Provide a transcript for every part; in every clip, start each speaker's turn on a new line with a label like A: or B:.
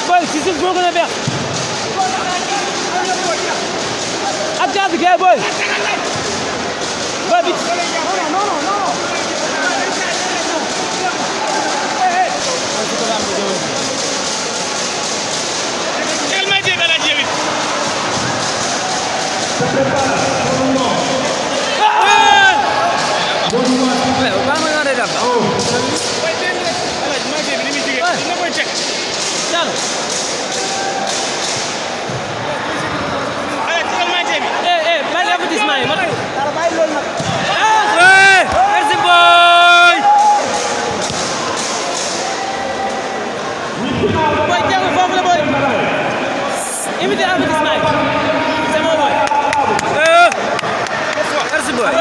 A: boy si suuf moo gën a beex ak gaz gi boy boy bi Imite avertissement. C'est mon boy. Merci boy.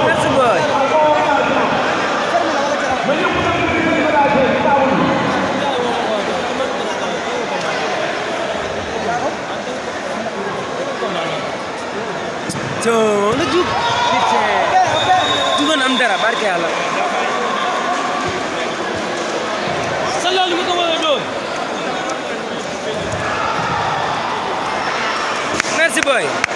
A: Merci boy. So, na jug. Jugan am dara barke Allah. Sa loolu mi ko wala doon. Merci boy.